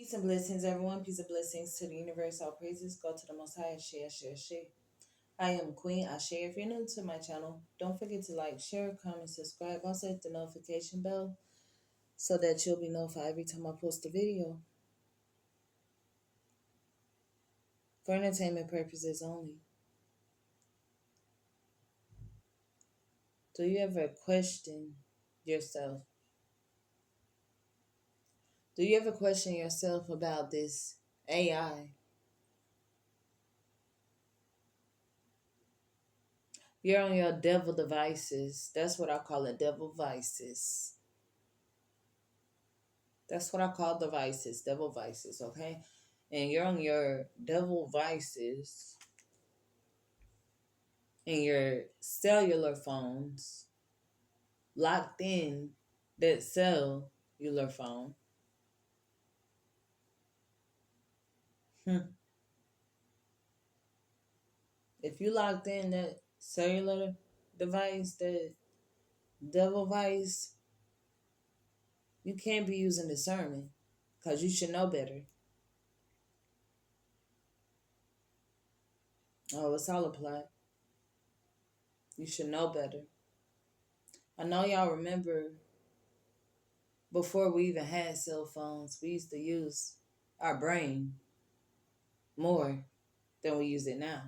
Peace and blessings, everyone. Peace and blessings to the universe. All praises go to the Most High. Share. I am Queen Ashe. If you're new to my channel, don't forget to like, share, comment, subscribe. Also hit the notification bell so that you'll be notified every time I post a video. For entertainment purposes only. Do you ever question yourself? Do you ever question yourself about this AI? You're on your devil devices. That's what I call it, devil vices. That's what I call devices, devil vices, okay? And you're on your devil vices in your cellular phones, locked in that cellular phone. If you locked in that cellular device, that devil vice, you can't be using discernment because you should know better. Oh, it's all a plot. You should know better. I know y'all remember before we even had cell phones, we used to use our brain more than we use it now.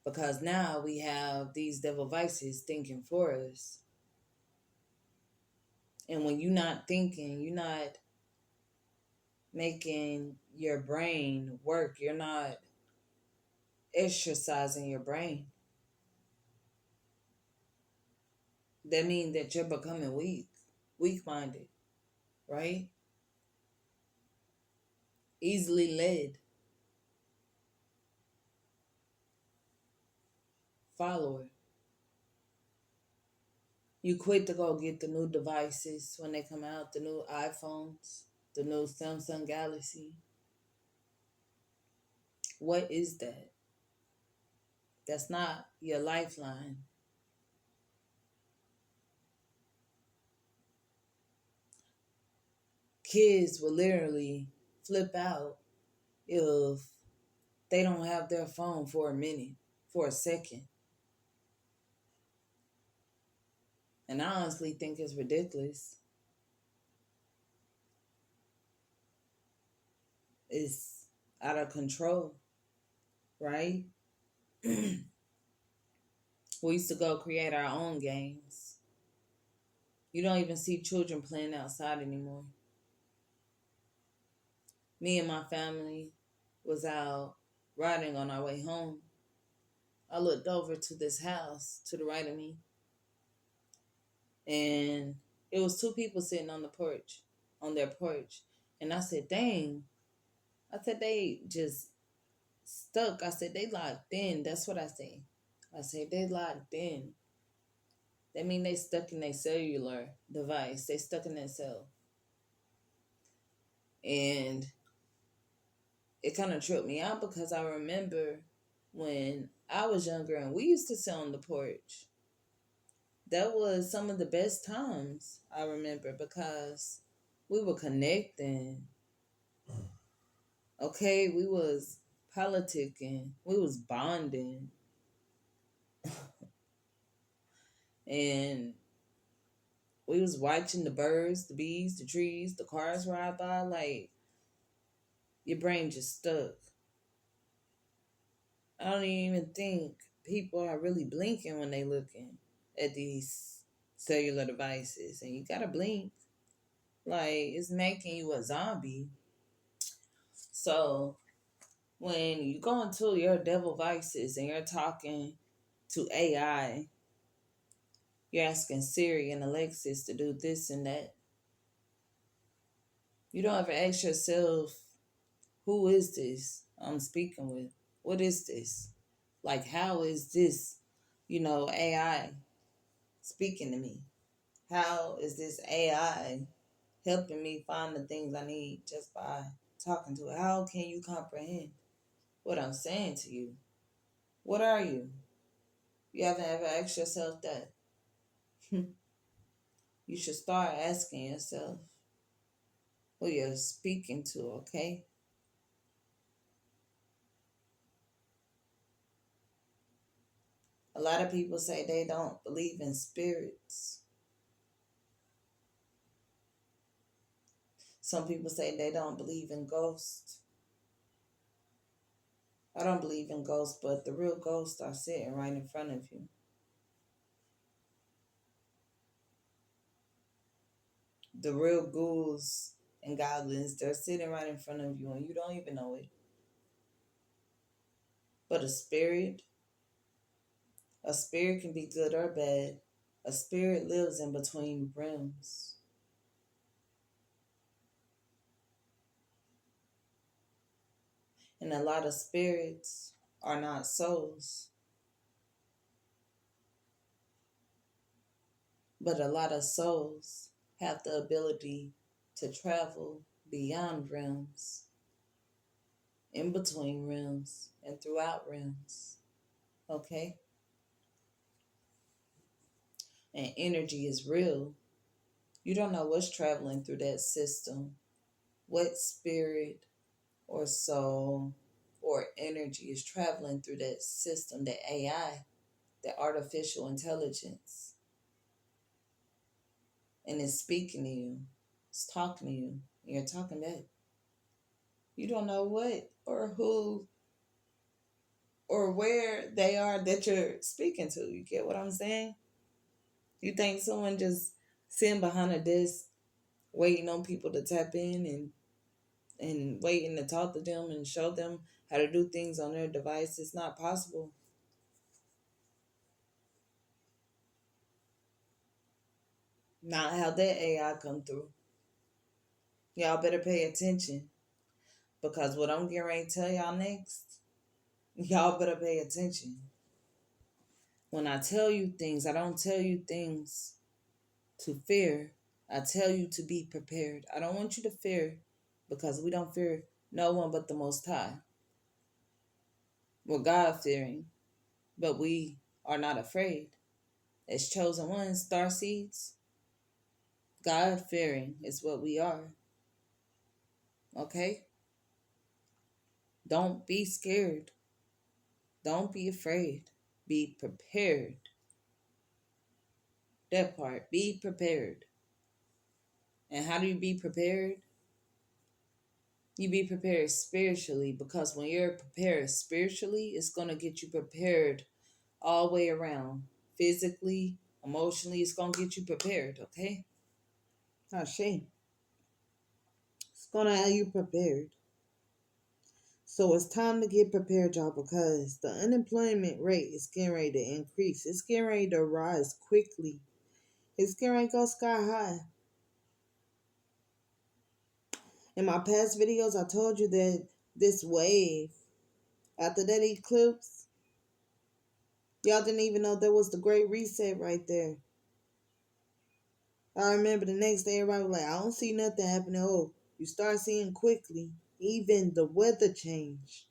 Because now we have these devil vices thinking for us. And when you're not thinking, you're not making your brain work, you're not exercising your brain. That means that you're becoming weak-minded, right? Easily led, follower. You quit to go get the new devices when they come out, the new iPhones, the new Samsung Galaxy. What is that? That's not your lifeline. Kids will literally flip out if they don't have their phone for a minute, for a second. And I honestly think it's ridiculous. It's out of control, right? We used to go create our own games. You don't even see children playing outside anymore. Me and my family was out riding on our way home. I looked over to this house to the right of me, and it was two people sitting on their porch. And I said, dang, I said, they just stuck. I said, they locked in. That's what I said. I said, they locked in. That mean they stuck in their cellular device. They stuck in their cell. And it kind of tripped me out because I remember when I was younger and we used to sit on the porch. That was some of the best times I remember because we were connecting. Okay, we was politicking. We was bonding. And we was watching the birds, the bees, the trees, the cars ride by. Like, your brain just stuck. I don't even think people are really blinking when they looking at these cellular devices. And you gotta blink. Like, it's making you a zombie. So when you go into your devil vices and you're talking to AI, you're asking Siri and Alexis to do this and that. You don't ever ask yourself, who is this I'm speaking with? What is this? Like, how is this, AI speaking to me? How is this AI helping me find the things I need just by talking to it? How can you comprehend what I'm saying to you? What are you? You haven't ever asked yourself that. You should start asking yourself. who you're speaking to, okay? A lot of people say they don't believe in spirits. Some people say they don't believe in ghosts. I don't believe in ghosts, but the real ghosts are sitting right in front of you. The real ghouls and goblins, they're sitting right in front of you and you don't even know it. But a spirit can be good or bad. A spirit lives in between realms. And a lot of spirits are not souls. But a lot of souls have the ability to travel beyond realms, in between realms, and throughout realms. Okay? And energy is real. You don't know what's traveling through that system, what spirit or soul or energy is traveling through that system, the AI, the artificial intelligence, and it's speaking to you, it's talking to you, and you're talking back. You don't know what or who or where they are that you're speaking to. You get what I'm saying? You think someone just sitting behind a desk waiting on people to tap in and waiting to talk to them and show them how to do things on their device? It's not possible. Not how that AI come through. Y'all better pay attention because what I'm getting ready to tell y'all next, y'all better pay attention. When I tell you things, I don't tell you things to fear. I tell you to be prepared. I don't want you to fear because we don't fear no one but the Most High. We're God fearing, but we are not afraid. As chosen ones, star seeds, God fearing is what we are. Okay? Don't be scared. Don't be afraid. Be prepared. That part. Be prepared. And how do you be prepared? You be prepared spiritually because when you're prepared spiritually, it's going to get you prepared all the way around. Physically, emotionally, it's going to get you prepared, okay? Not shame. It's going to have you prepared. So it's time to get prepared, y'all, because the unemployment rate is getting ready to increase. It's getting ready to rise quickly. It's getting ready to go sky high. In my past videos, I told you that this wave, after that eclipse, y'all didn't even know there was the Great Reset right there. I remember the next day, everybody was like, I don't see nothing happening. Oh, you start seeing quickly. Even the weather changed.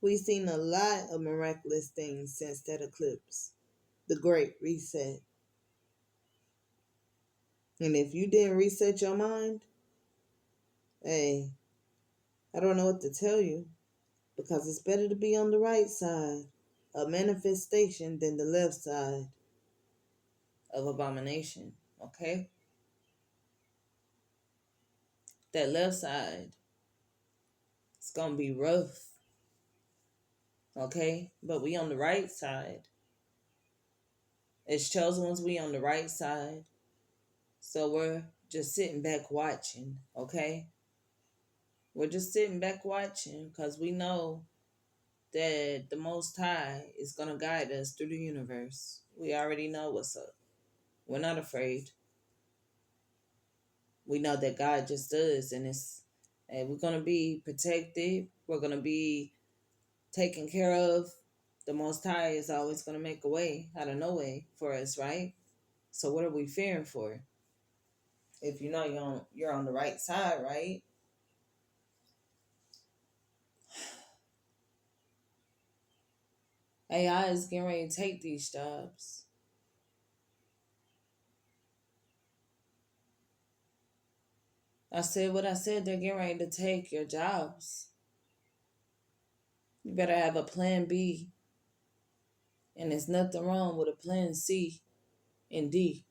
We've seen a lot of miraculous things since that eclipse. The Great Reset. And if you didn't reset your mind, hey, I don't know what to tell you. Because it's better to be on the right side of manifestation than the left side of abomination. Okay? That left side, it's gonna be rough. Okay? But we on the right side. As chosen ones, we on the right side. So we're just sitting back watching, okay? We're just sitting back watching because we know that the Most High is going to guide us through the universe. We already know what's up. We're not afraid. We know that God just does, and we're going to be protected. We're going to be taken care of. The Most High is always going to make a way out of no way for us, right? So what are we fearing for? If you know you're on the right side, right? AI is getting ready to take these jobs. I said what I said. They're getting ready to take your jobs. You better have a plan B. And there's nothing wrong with a plan C and D.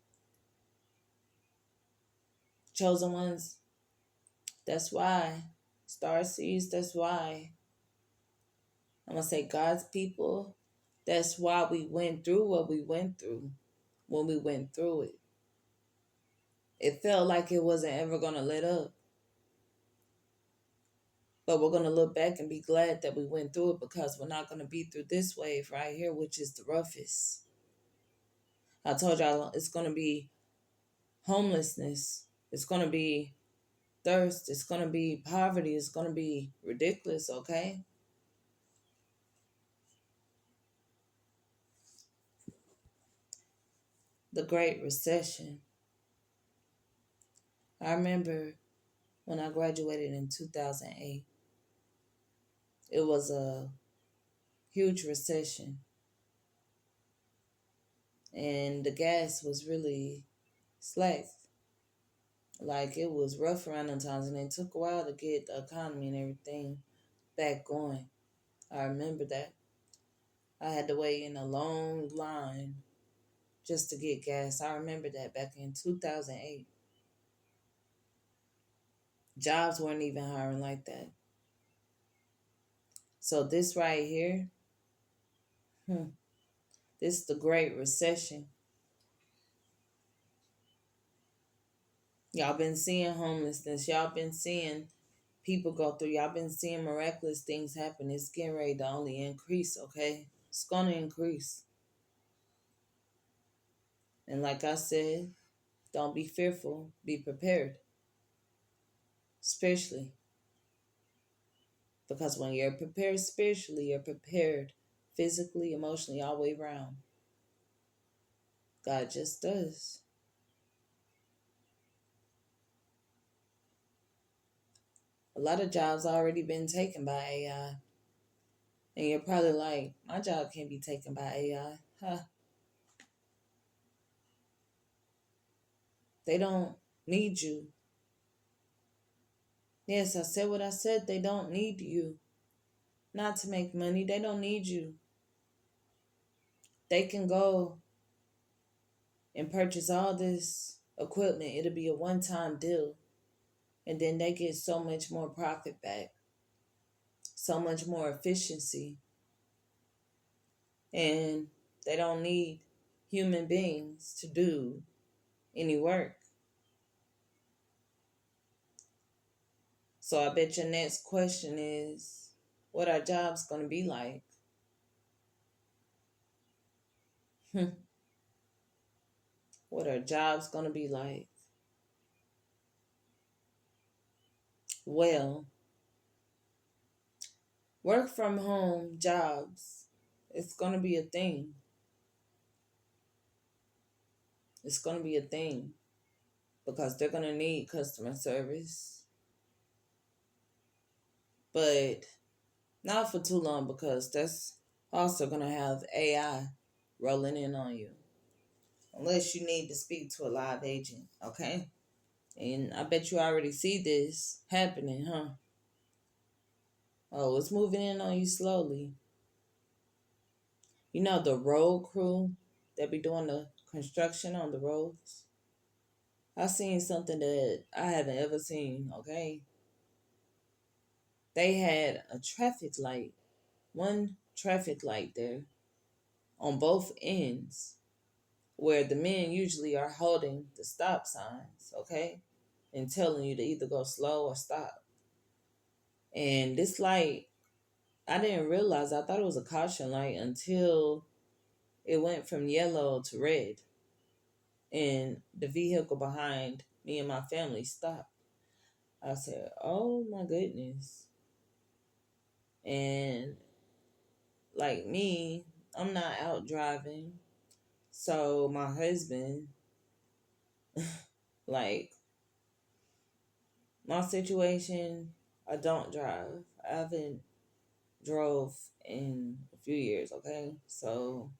Chosen ones, that's why. Star seeds, that's why. I'm going to say God's people, that's why we went through what we went through when we went through it. It felt like it wasn't ever going to let up. But we're going to look back and be glad that we went through it, because we're not going to be through this wave right here, which is the roughest. I told y'all it's going to be homelessness. It's going to be thirst. It's going to be poverty. It's going to be ridiculous, okay? The Great Recession. I remember when I graduated in 2008, it was a huge recession. And the gas was really slack. Like, it was rough around them times, and it took a while to get the economy and everything back going. I remember that. I had to wait in a long line just to get gas. I remember that back in 2008. Jobs weren't even hiring like that. So this right here, this is the Great Recession. Y'all been seeing homelessness. Y'all been seeing people go through. Y'all been seeing miraculous things happen. It's getting ready to only increase, okay? It's going to increase. And like I said, don't be fearful. Be prepared. Spiritually. Because when you're prepared spiritually, you're prepared physically, emotionally, all the way around. God just does. A lot of jobs already been taken by AI. And you're probably like, my job can't be taken by AI. Huh. They don't need you. Yes, I said what I said. They don't need you. Not to make money. They don't need you. They can go and purchase all this equipment. It'll be a one-time deal. And then they get so much more profit back. So much more efficiency. And they don't need human beings to do any work. So I bet your next question is, what are jobs going to be like? What are jobs going to be like? Well, work from home jobs, it's going to be a thing. It's going to be a thing because they're going to need customer service. But not for too long, because that's also going to have AI rolling in on you. Unless you need to speak to a live agent, okay? And I bet you already see this happening, huh? Oh, it's moving in on you slowly. You know the road crew that be doing the construction on the roads? I seen something that I haven't ever seen, okay? They had a traffic light, one traffic light there on both ends, where the men usually are holding the stop signs, okay? And telling you to either go slow or stop. And this light, I didn't realize, I thought it was a caution light until it went from yellow to red. And the vehicle behind me and my family stopped. I said, oh my goodness. And like me, I'm not out driving. So my husband, like, my situation, I don't drive. I haven't drove in a few years, okay? So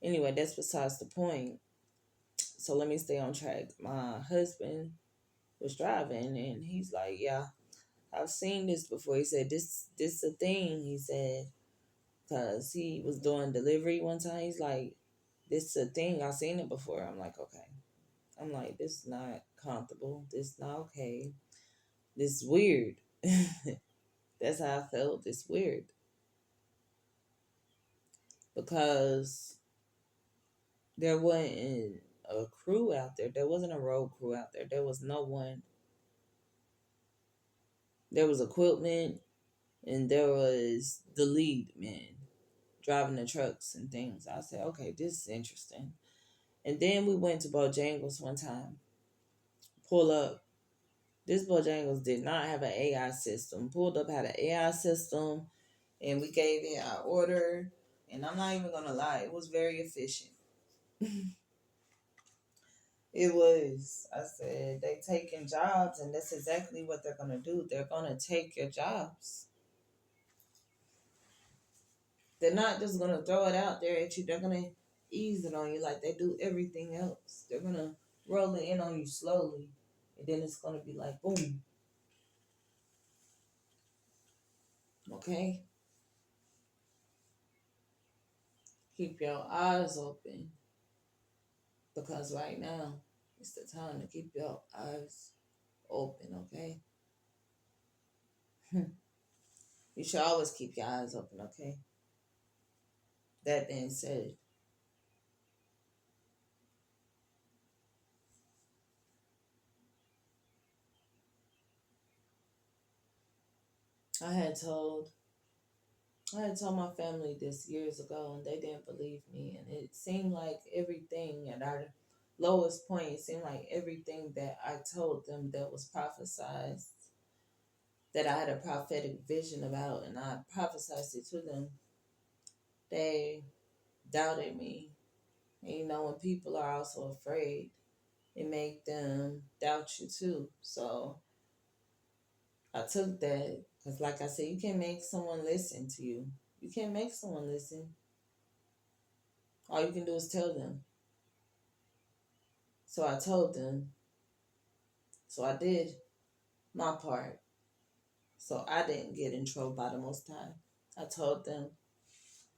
anyway, that's besides the point. So let me stay on track. My husband, was driving, and he's like, "Yeah, I've seen this before." He said, "This a thing." He said, "Cause he was doing delivery one time." He's like, "This a thing. I've seen it before." I'm like, "Okay." I'm like, "This is not comfortable. This is not okay. This is weird." That's how I felt. It's weird because there wasn't a crew out there. There wasn't a road crew out there. There was no one. There was equipment, and there was the lead man driving the trucks and things. I said, "Okay, this is interesting." And then we went to Bojangles one time. Pull up. This Bojangles did not have an AI system. Pulled up, had an AI system, and we gave it our order. And I'm not even gonna lie, it was very efficient. It was. I said, they taking jobs, and that's exactly what they're gonna do. They're gonna take your jobs. They're not just gonna throw it out there at you. They're gonna ease it on you like they do everything else. They're gonna roll it in on you slowly, and then it's gonna be like boom. Okay, keep your eyes open because right now it's the time to keep your eyes open. Okay, you should always keep your eyes open. Okay. That being said, I had told I had told my family this years ago, and they didn't believe me. And it seemed like everything at our lowest point, it seemed like everything that I told them that was prophesied, that I had a prophetic vision about, and I prophesied it to them, they doubted me. And when people are also afraid, it make them doubt you too. So I took that because, like I said, you can't make someone listen to you. You can't make someone listen. All you can do is tell them. So I told them. So I did my part. So I didn't get in trouble by the Most High. I told them,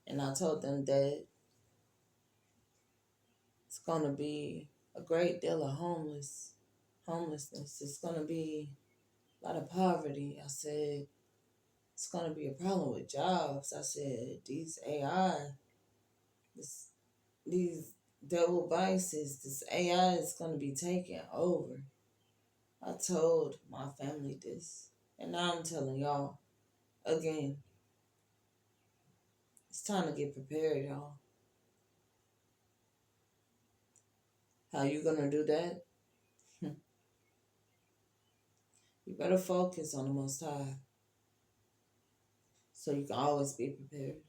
and I told them that it's gonna be a great deal of homelessness. It's gonna be a lot of poverty. I said it's gonna be a problem with jobs. I said these AI, this, these double vices, this AI is gonna be taking over. I told my family this, and now I'm telling y'all again. It's time to get prepared, y'all. How you gonna do that? You better focus on the Most High so you can always be prepared.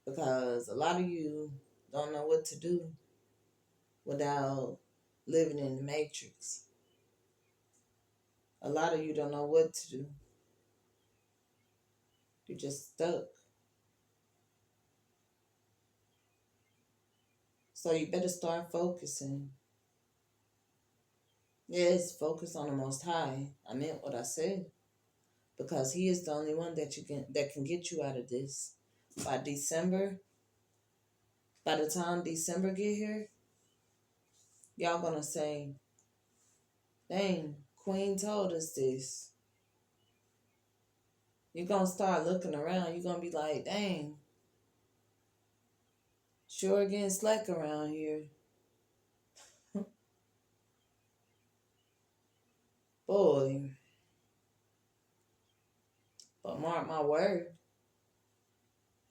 Because a lot of you don't know what to do without living in the matrix. A lot of you don't know what to do. You're just stuck. So you better start focusing. Yes, focus on the Most High. I meant what I said. Because He is the only one that can get you out of this. By December, by the time December get here, y'all gonna say, "Dang, Queen told us this." You're gonna start looking around. You're gonna be like, "Dang, sure getting slack around here." Boy, but mark my word,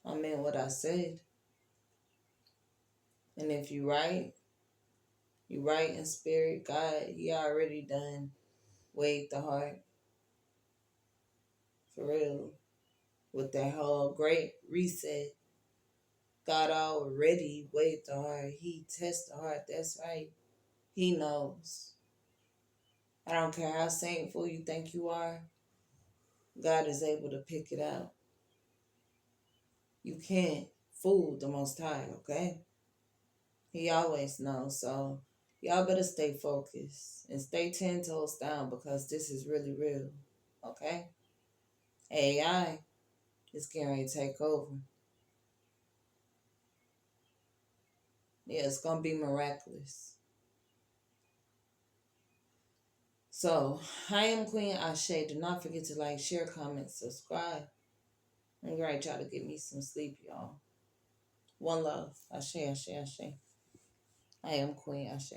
I meant what I said. And if you right in spirit. God, He already done weighed the heart. For real. With that whole great reset. God already weighed the heart. He tests the heart. That's right. He knows. I don't care how saintful you think you are. God is able to pick it out. You can't fool the Most High, okay? He always knows. So Y'all better stay focused and stay 10 toes down because this is really real. Okay? AI is getting ready to take over. Yeah, it's going to be miraculous. So, I am Queen Ashe. Do not forget to like, share, comment, subscribe. I'm going to try to get me some sleep, y'all. One love. Ashe, Ashe, Ashe. I am Queen Ashe.